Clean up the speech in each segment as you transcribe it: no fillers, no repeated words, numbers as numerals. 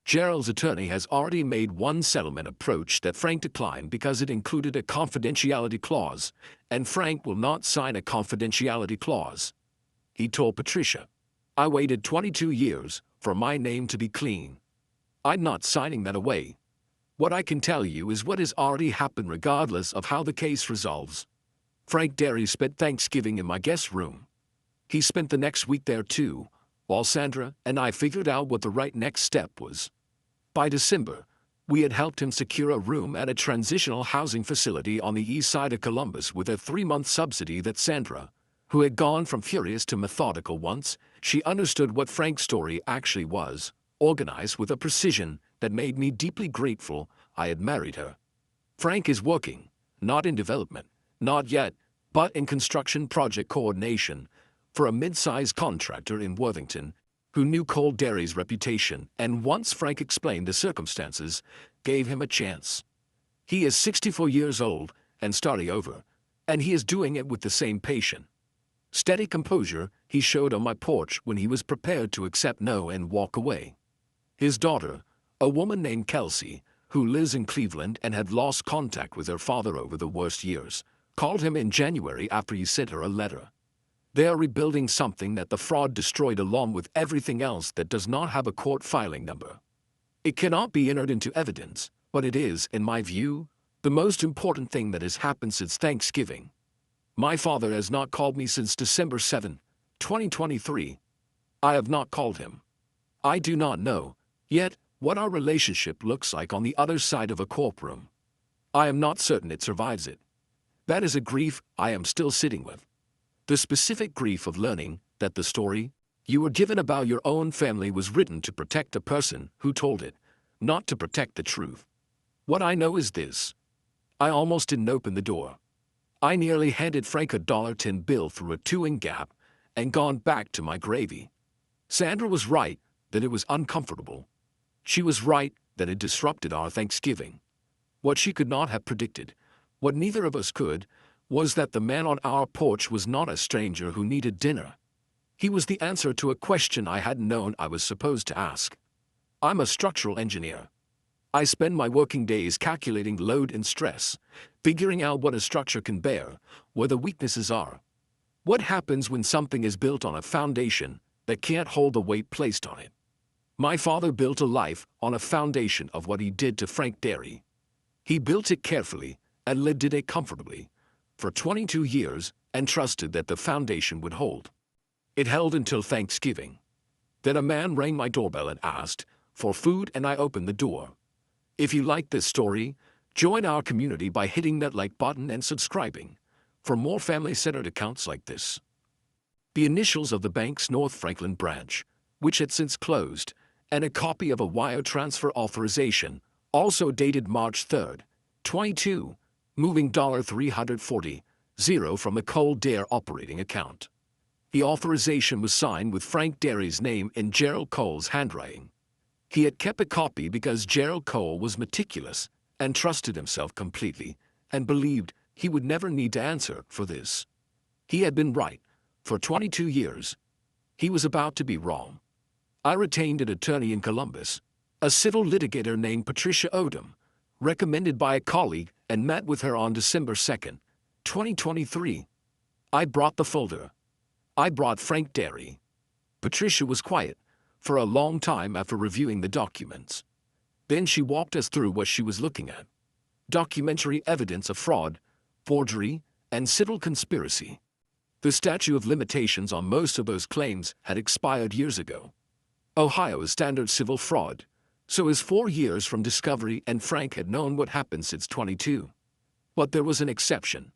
Gerald's attorney has already made one settlement approach that Frank declined because it included a confidentiality clause, and Frank will not sign a confidentiality clause. He told Patricia, "I waited 22 years for my name to be clean. I'm not signing that away. What I can tell you is what has already happened regardless of how the case resolves." Frank Derry spent Thanksgiving in my guest room. He spent the next week there too, while Sandra and I figured out what the right next step was. By December, we had helped him secure a room at a transitional housing facility on the east side of Columbus with a 3-month subsidy that Sandra, who had gone from furious to methodical once she understood what Frank's story actually was, organized with a precision that made me deeply grateful I had married her. Frank is working, not in development, not yet, but in construction project coordination, for a mid-sized contractor in Worthington, who knew Cole Derry's reputation and once Frank explained the circumstances, gave him a chance. He is 64 years old and starting over, and he is doing it with the same passion. Steady composure he showed on my porch when he was prepared to accept no and walk away. His daughter, a woman named Kelsey, who lives in Cleveland and had lost contact with her father over the worst years, called him in January after he sent her a letter. They are rebuilding something that the fraud destroyed along with everything else that does not have a court filing number. It cannot be entered into evidence, but it is, in my view, the most important thing that has happened since Thanksgiving. My father has not called me since December 7, 2023. I have not called him. I do not know, yet, what our relationship looks like on the other side of a courtroom. I am not certain it survives it. That is a grief I am still sitting with. The specific grief of learning that the story you were given about your own family was written to protect the person who told it, not to protect the truth. What I know is this. I almost didn't open the door. I nearly handed Frank a $10 bill through a 2-inch gap and gone back to my gravy. Sandra was right that it was uncomfortable. She was right that it disrupted our Thanksgiving. What she could not have predicted, what neither of us could, was that the man on our porch was not a stranger who needed dinner. He was the answer to a question I hadn't known I was supposed to ask. I'm a structural engineer. I spend my working days calculating load and stress, figuring out what a structure can bear, where the weaknesses are. What happens when something is built on a foundation that can't hold the weight placed on it? My father built a life on a foundation of what he did to Frank Derry. He built it carefully and lived in it comfortably for 22 years and trusted that the foundation would hold. It held until Thanksgiving. Then a man rang my doorbell and asked for food, and I opened the door. If you like this story, join our community by hitting that like button and subscribing for more family-centered accounts like this. The initials of the bank's North Franklin branch, which had since closed, and a copy of a wire transfer authorization, also dated March 3, 22, moving $340 from the Cole Dare operating account. The authorization was signed with Frank Derry's name in Gerald Cole's handwriting. He had kept a copy because Gerald Cole was meticulous and trusted himself completely and believed he would never need to answer for this. He had been right for 22 years. He was about to be wrong. I retained an attorney in Columbus, a civil litigator named Patricia Odom, recommended by a colleague, and met with her on December 2, 2023. I brought the folder. I brought Frank Derry. Patricia was quiet for a long time after reviewing the documents. Then she walked us through what she was looking at. Documentary evidence of fraud, forgery, and civil conspiracy. The statute of limitations on most of those claims had expired years ago. Ohio is standard civil fraud, so is 4 years from discovery, and Frank had known what happened since 22. But there was an exception.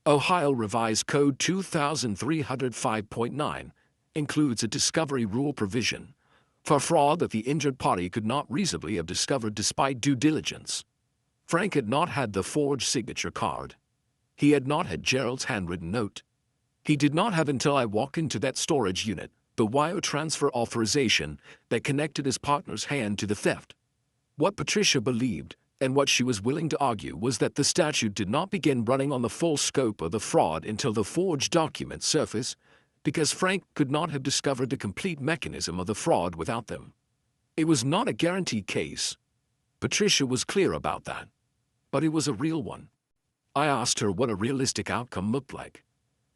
Ohio Revised Code 2305.9 includes a discovery rule provision for fraud that the injured party could not reasonably have discovered despite due diligence. Frank had not had the forged signature card. He had not had Gerald's handwritten note. He did not have until I walked into that storage unit the wire transfer authorization that connected his partner's hand to the theft. What Patricia believed, and what she was willing to argue, was that the statute did not begin running on the full scope of the fraud until the forged documents surfaced, because Frank could not have discovered the complete mechanism of the fraud without them. It was not a guaranteed case. Patricia was clear about that. But it was a real one. I asked her what a realistic outcome looked like.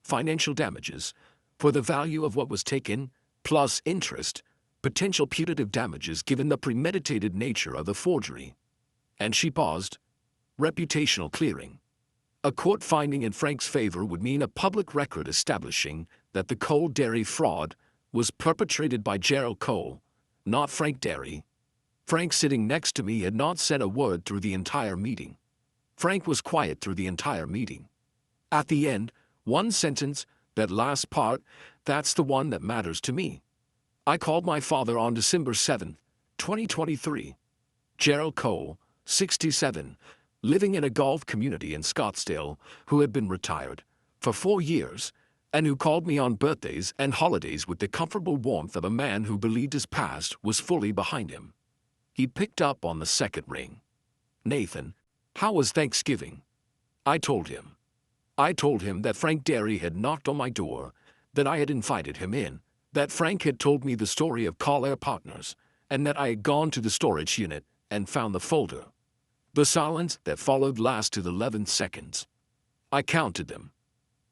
Financial damages, for the value of what was taken, plus interest, potential punitive damages given the premeditated nature of the forgery. And she paused. Reputational clearing. A court finding in Frank's favor would mean a public record establishing that the Cole Dairy fraud was perpetrated by Gerald Cole, not Frank Dairy. Frank, sitting next to me, had not said a word through the entire meeting. Frank was quiet through the entire meeting. At the end, one sentence, that last part, that's the one that matters to me. I called my father on December 7, 2023. Gerald Cole, 67, living in a golf community in Scottsdale, who had been retired for 4 years, and who called me on birthdays and holidays with the comfortable warmth of a man who believed his past was fully behind him. He picked up on the second ring. Nathan, how was Thanksgiving? I told him. I told him that Frank Dairy had knocked on my door, that I had invited him in, that Frank had told me the story of Call Air Partners, and that I had gone to the storage unit and found the folder. The silence that followed lasted 11 seconds. I counted them.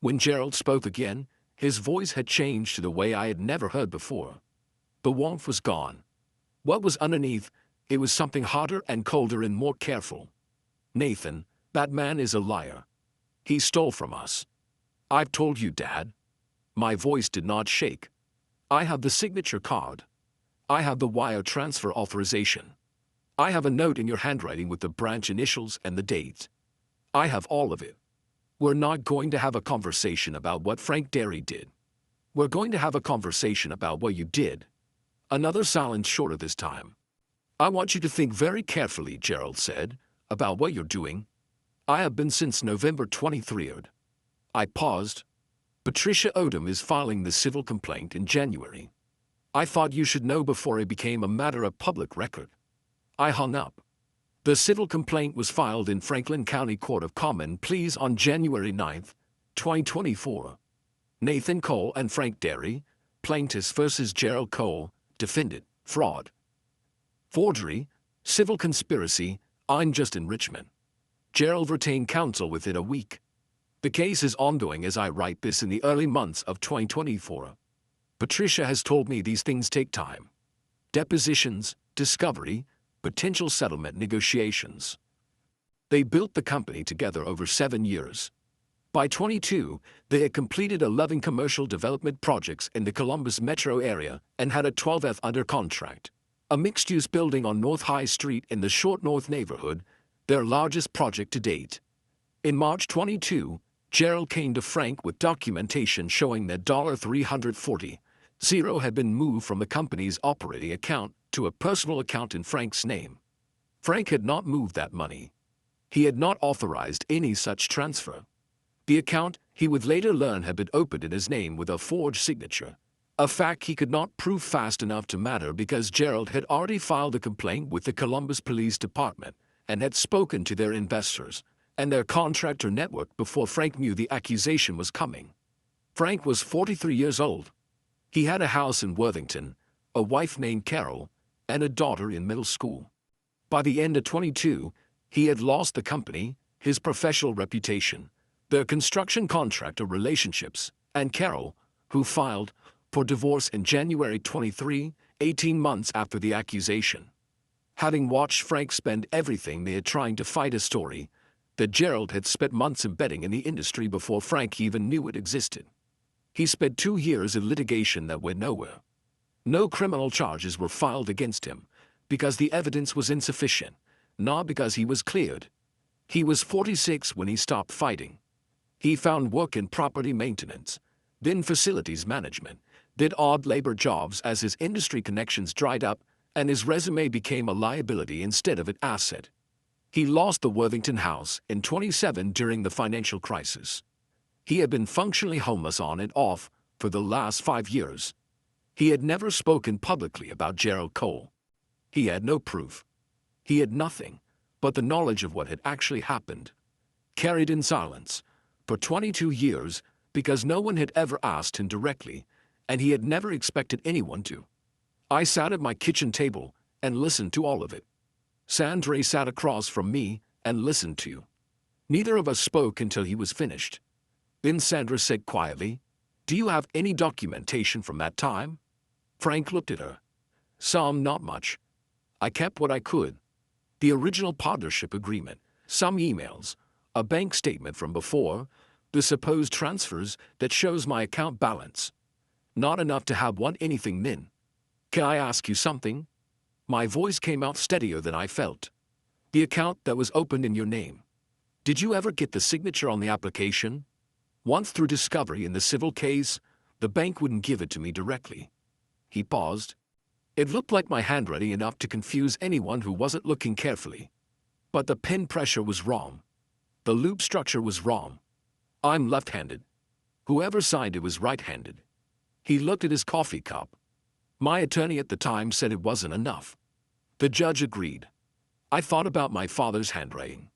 When Gerald spoke again, his voice had changed to the way I had never heard before. The warmth was gone. What was underneath? It was something hotter and colder and more careful. Nathan, that man is a liar. He stole from us. I've told you, Dad. My voice did not shake. I have the signature card. I have the wire transfer authorization. I have a note in your handwriting with the branch initials and the date. I have all of it. We're not going to have a conversation about what Frank Dairy did. We're going to have a conversation about what you did. Another silence shorter this time. I want you to think very carefully, Gerald said, about what you're doing. I have been since November 23rd. I paused. Patricia Odom is filing the civil complaint in January. I thought you should know before it became a matter of public record. I hung up. The civil complaint was filed in Franklin County Court of Common Pleas on January 9, 2024. Nathan Cole and Frank Dairy, plaintiffs versus Gerald Cole, defendant, fraud, forgery, civil conspiracy, unjust enrichment. Gerald retained counsel within a week. The case is ongoing as I write this in the early months of 2024. Patricia has told me these things take time. Depositions, discovery, potential settlement negotiations. They built the company together over 7 years. By 22, they had completed 11 commercial development projects in the Columbus metro area and had a 12th under contract. A mixed-use building on North High Street in the Short North neighborhood, their largest project to date. In March 22, Gerald came to Frank with documentation showing that $340,000 had been moved from the company's operating account to a personal account in Frank's name. Frank had not moved that money. He had not authorized any such transfer. The account, he would later learn, had been opened in his name with a forged signature, a fact he could not prove fast enough to matter because Gerald had already filed a complaint with the Columbus Police Department and had spoken to their investors and their contractor network before Frank knew the accusation was coming. Frank was 43 years old. He had a house in Worthington, a wife named Carol, and a daughter in middle school. By the end of 22, he had lost the company, his professional reputation, their construction contractor relationships, and Carol, who filed for divorce in January 23, 18 months after the accusation. Having watched Frank spend everything they had trying to fight a story that Gerald had spent months embedding in the industry before Frank even knew it existed. He spent 2 years in litigation that went nowhere. No criminal charges were filed against him because the evidence was insufficient, not because he was cleared. He was 46 when he stopped fighting. He found work in property maintenance, then facilities management, did odd labor jobs as his industry connections dried up and his resume became a liability instead of an asset. He lost the Worthington house in 27 during the financial crisis. He had been functionally homeless on and off for the last 5 years. He had never spoken publicly about Gerald Cole. He had no proof. He had nothing but the knowledge of what had actually happened, carried in silence for 22 years because no one had ever asked him directly, and he had never expected anyone to. I sat at my kitchen table and listened to all of it. Sandra sat across from me and listened to. Neither of us spoke until he was finished. Then Sandra said quietly, "Do you have any documentation from that time?" Frank looked at her. "Some, not much. I kept what I could. The original partnership agreement, some emails, a bank statement from before, the supposed transfers that shows my account balance. Not enough to have anything min. Can I ask you something?" My voice came out steadier than I felt. "The account that was opened in your name. Did you ever get the signature on the application? Once through discovery in the civil case, the bank wouldn't give it to me directly." He paused. It looked like my handwriting enough to confuse anyone who wasn't looking carefully. But the pen pressure was wrong. The loop structure was wrong. I'm left-handed. Whoever signed it was right-handed. He looked at his coffee cup. My attorney at the time said it wasn't enough. The judge agreed. I thought about my father's handwriting.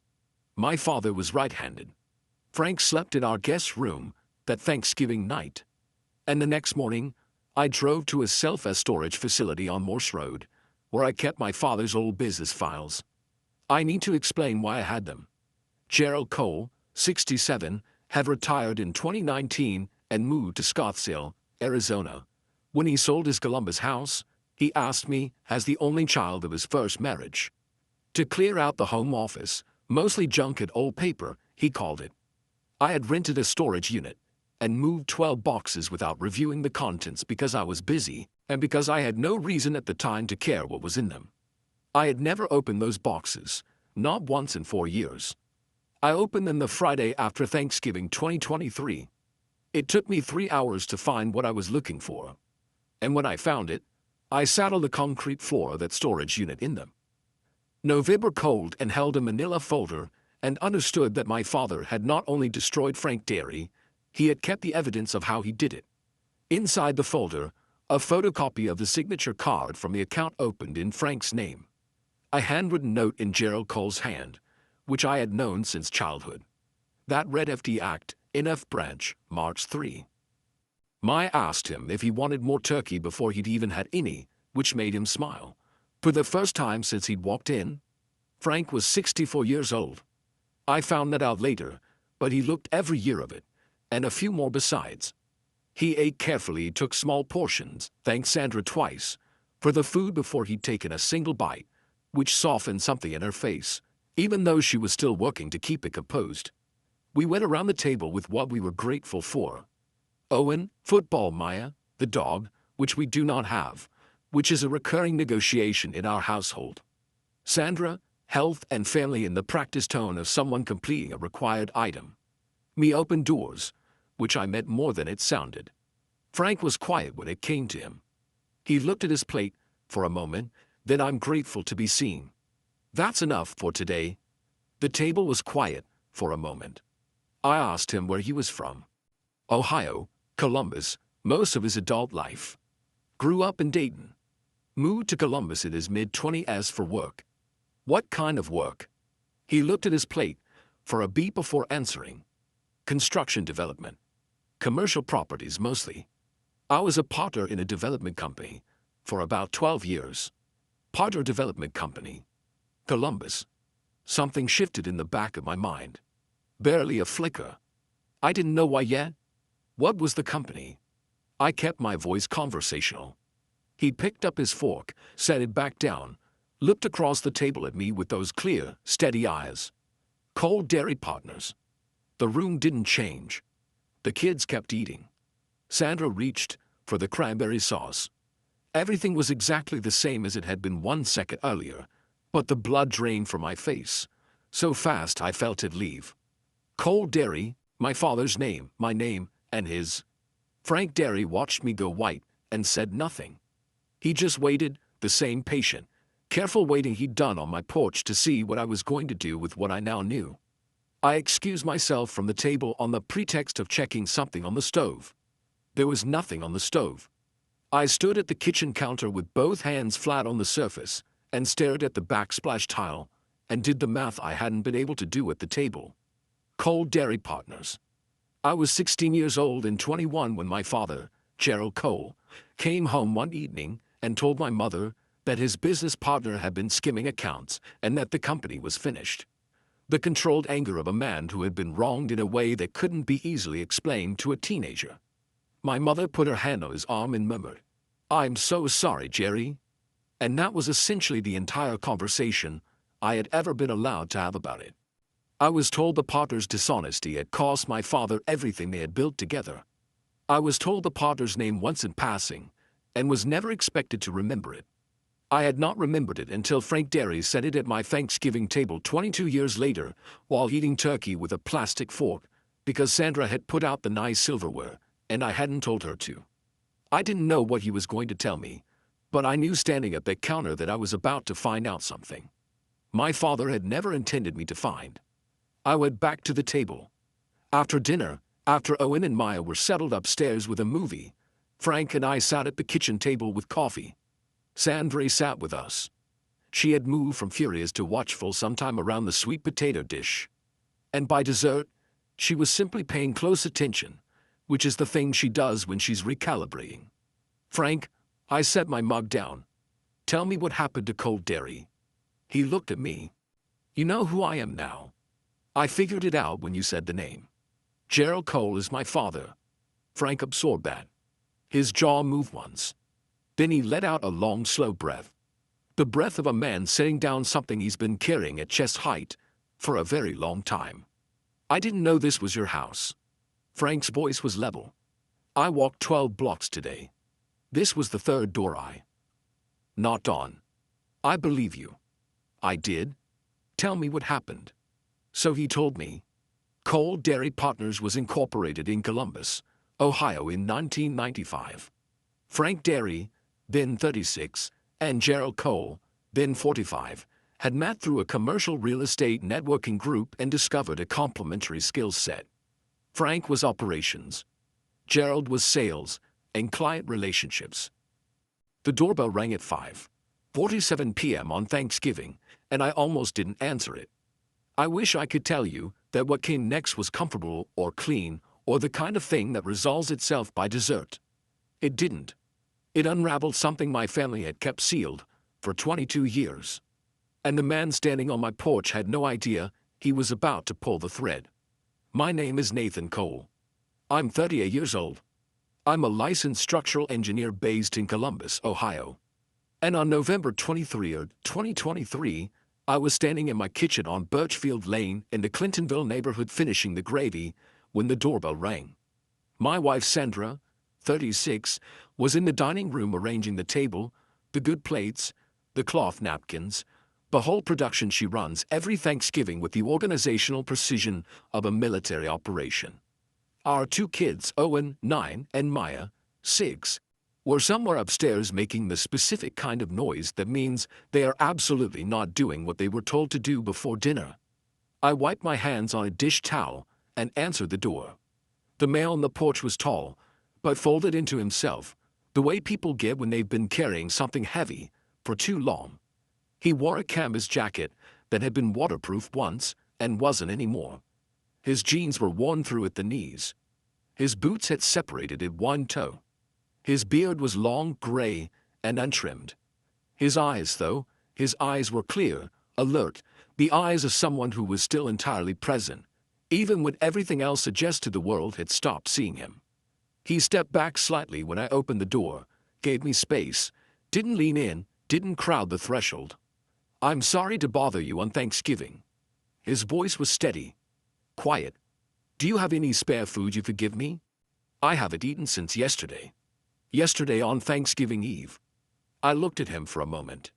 My father was right-handed. Frank slept in our guest room that Thanksgiving night. And the next morning, I drove to a self-storage facility on Morse Road, where I kept my father's old business files. I need to explain why I had them. Gerald Cole, 67, had retired in 2019 and moved to Scottsdale, Arizona. When he sold his Columbus house, he asked me, as the only child of his first marriage, to clear out the home office, mostly junk and old paper, he called it. I had rented a storage unit and moved 12 boxes without reviewing the contents because I was busy and because I had no reason at the time to care what was in them. I had never opened those boxes, not once in 4 years. I opened them the Friday after Thanksgiving 2023. It took me 3 hours to find what I was looking for. And when I found it, I sat on the concrete floor of that storage unit in them. November cold and held a manila folder and understood that my father had not only destroyed Frank Derry, he had kept the evidence of how he did it. Inside the folder, a photocopy of the signature card from the account opened in Frank's name. A handwritten note in Gerald Cole's hand, which I had known since childhood. That read FD Act, NF Branch, March 3. I asked him if he wanted more turkey before he'd even had any, which made him smile. For the first time since he'd walked in. Frank was 64 years old. I found that out later, but he looked every year of it, and a few more besides. He ate carefully, took small portions, thanked Sandra twice, for the food before he'd taken a single bite, which softened something in her face, even though she was still working to keep it composed. We went around the table with what we were grateful for. Owen, football Maya, the dog, which we do not have, which is a recurring negotiation in our household. Sandra, health and family in the practiced tone of someone completing a required item. Me open doors, which I meant more than it sounded. Frank was quiet when it came to him. He looked at his plate for a moment, then I'm grateful to be seen. That's enough for today. The table was quiet for a moment. I asked him where he was from. Ohio, Columbus, most of his adult life. Grew up in Dayton. Moved to Columbus in his mid-20s for work. What kind of work? He looked at his plate for a beat before answering. Construction development. Commercial properties mostly. I was a partner in a development company for about 12 years. Partner development company. Columbus. Something shifted in the back of my mind. Barely a flicker. I didn't know why yet. What was the company? I kept my voice conversational. He picked up his fork, set it back down, looked across the table at me with those clear, steady eyes. Cole Dairy Partners. The room didn't change. The kids kept eating. Sandra reached for the cranberry sauce. Everything was exactly the same as it had been 1 second earlier, but the blood drained from my face. So fast I felt it leave. Cole Dairy, my father's name, my name, and his. Frank Derry watched me go white and said nothing. He just waited, the same patient, careful waiting he'd done on my porch to see what I was going to do with what I now knew. I excused myself from the table on the pretext of checking something on the stove. There was nothing on the stove. I stood at the kitchen counter with both hands flat on the surface and stared at the backsplash tile and did the math I hadn't been able to do at the table. Cole Dairy Partners. I was 16 years old and 21 when my father, Gerald Cole, came home one evening and told my mother that his business partner had been skimming accounts and that the company was finished. The controlled anger of a man who had been wronged in a way that couldn't be easily explained to a teenager. My mother put her hand on his arm and murmured, "I'm so sorry, Jerry." And that was essentially the entire conversation I had ever been allowed to have about it. I was told the partner's dishonesty had cost my father everything they had built together. I was told the partner's name once in passing, and was never expected to remember it. I had not remembered it until Frank Derry said it at my Thanksgiving table 22 years later while eating turkey with a plastic fork, because Sandra had put out the nice silverware, and I hadn't told her to. I didn't know what he was going to tell me, but I knew standing at the counter that I was about to find out something my father had never intended me to find. I went back to the table. After dinner, after Owen and Maya were settled upstairs with a movie, Frank and I sat at the kitchen table with coffee. Sandra sat with us. She had moved from furious to watchful sometime around the sweet potato dish. And by dessert, she was simply paying close attention, which is the thing she does when she's recalibrating. "Frank," I set my mug down. "Tell me what happened to Cole Derry." He looked at me. "You know who I am now. I figured it out when you said the name. Gerald Cole is my father." Frank absorbed that. His jaw moved once. Then he let out a long, slow breath. The breath of a man setting down something he's been carrying at chest height for a very long time. "I didn't know this was your house." Frank's voice was level. "I walked 12 blocks today. This was the third door I knocked on." "I believe you." "I did? Tell me what happened." So he told me. Cole Dairy Partners was incorporated in Columbus, Ohio in 1995. Frank Derry, then 36, and Gerald Cole, then 45, had met through a commercial real estate networking group and discovered a complementary skill set. Frank was operations. Gerald was sales and client relationships. The doorbell rang at 5:47 p.m. on Thanksgiving, and I almost didn't answer it. I wish I could tell you that what came next was comfortable or clean or the kind of thing that resolves itself by dessert. It didn't. It unraveled something my family had kept sealed for 22 years. And the man standing on my porch had no idea he was about to pull the thread. My name is Nathan Cole. I'm 38 years old. I'm a licensed structural engineer based in Columbus, Ohio. And on November 23, 2023, I was standing in my kitchen on Birchfield Lane in the Clintonville neighborhood finishing the gravy when the doorbell rang. My wife Sandra, 36, was in the dining room arranging the table, the good plates, the cloth napkins, the whole production she runs every Thanksgiving with the organizational precision of a military operation. Our two kids, Owen, 9, and Maya, 6, were somewhere upstairs making the specific kind of noise that means they are absolutely not doing what they were told to do before dinner. I wiped my hands on a dish towel and answered the door. The male on the porch was tall, but folded into himself, the way people get when they've been carrying something heavy for too long. He wore a canvas jacket that had been waterproof once and wasn't anymore. His jeans were worn through at the knees. His boots had separated at one toe. His beard was long, gray, and untrimmed. His eyes were clear, alert, the eyes of someone who was still entirely present, even when everything else suggested the world had stopped seeing him. He stepped back slightly when I opened the door, gave me space, didn't lean in, didn't crowd the threshold. "I'm sorry to bother you on Thanksgiving." His voice was steady, quiet. "Do you have any spare food you could give me? I haven't eaten since yesterday. Yesterday on Thanksgiving Eve." I looked at him for a moment.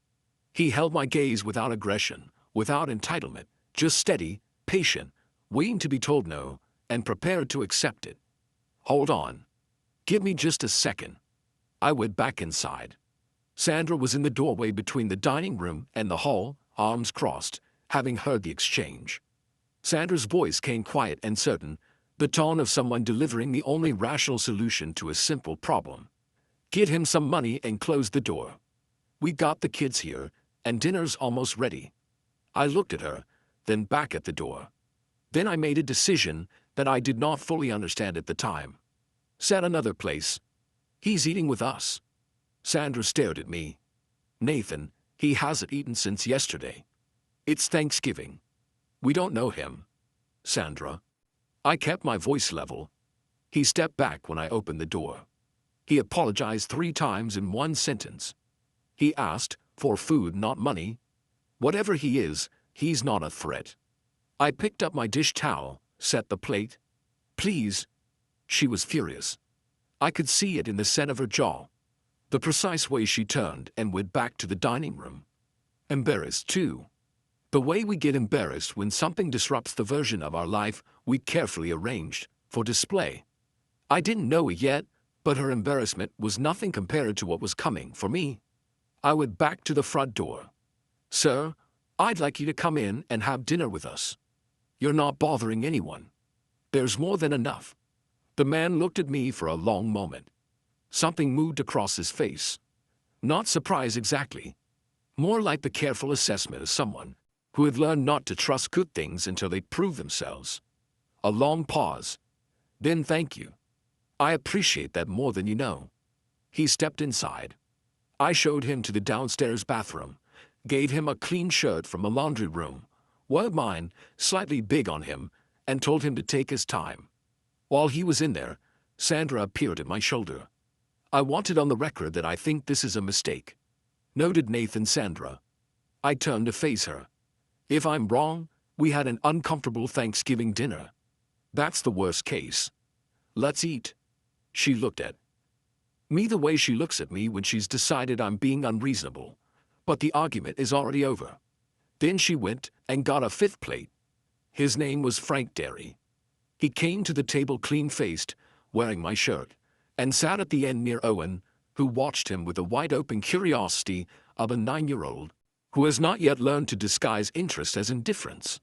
He held my gaze without aggression, without entitlement, just steady, patient, waiting to be told no, and prepared to accept it. "Hold on. Give me just a second." I went back inside. Sandra was in the doorway between the dining room and the hall, arms crossed, having heard the exchange. Sandra's voice came quiet and certain, the tone of someone delivering the only rational solution to a simple problem. "Get him some money and close the door. We got the kids here, and dinner's almost ready." I looked at her, then back at the door. Then I made a decision that I did not fully understand at the time. "Set another place. He's eating with us." Sandra stared at me. Nathan, he hasn't eaten since yesterday. It's Thanksgiving. We don't know him. Sandra. I kept my voice level. He stepped back when I opened the door. He apologized 3 times in one sentence. He asked for food, not money. Whatever he is, he's not a threat. I picked up my dish towel, set the plate. Please. She was furious. I could see it in the set of her jaw. The precise way she turned and went back to the dining room. Embarrassed too. The way we get embarrassed when something disrupts the version of our life we carefully arranged for display. I didn't know it yet, but her embarrassment was nothing compared to what was coming for me. I went back to the front door. Sir, I'd like you to come in and have dinner with us. You're not bothering anyone. There's more than enough. The man looked at me for a long moment. Something moved across his face. Not surprise exactly. More like the careful assessment of someone who had learned not to trust good things until they prove themselves. A long pause. Then thank you. I appreciate that more than you know. He stepped inside. I showed him to the downstairs bathroom, gave him a clean shirt from a laundry room, wore mine, slightly big on him, and told him to take his time. While he was in there, Sandra appeared at my shoulder. I wanted on the record that I think this is a mistake. Noted Nathan. Sandra. I turned to face her. If I'm wrong, we had an uncomfortable Thanksgiving dinner. That's the worst case. Let's eat. She looked at me the way she looks at me when she's decided I'm being unreasonable. But the argument is already over. Then she went and got a 5th plate. His name was Frank Derry. He came to the table clean-faced, wearing my shirt, and sat at the end near Owen, who watched him with the wide-open curiosity of a 9-year-old who has not yet learned to disguise interest as indifference.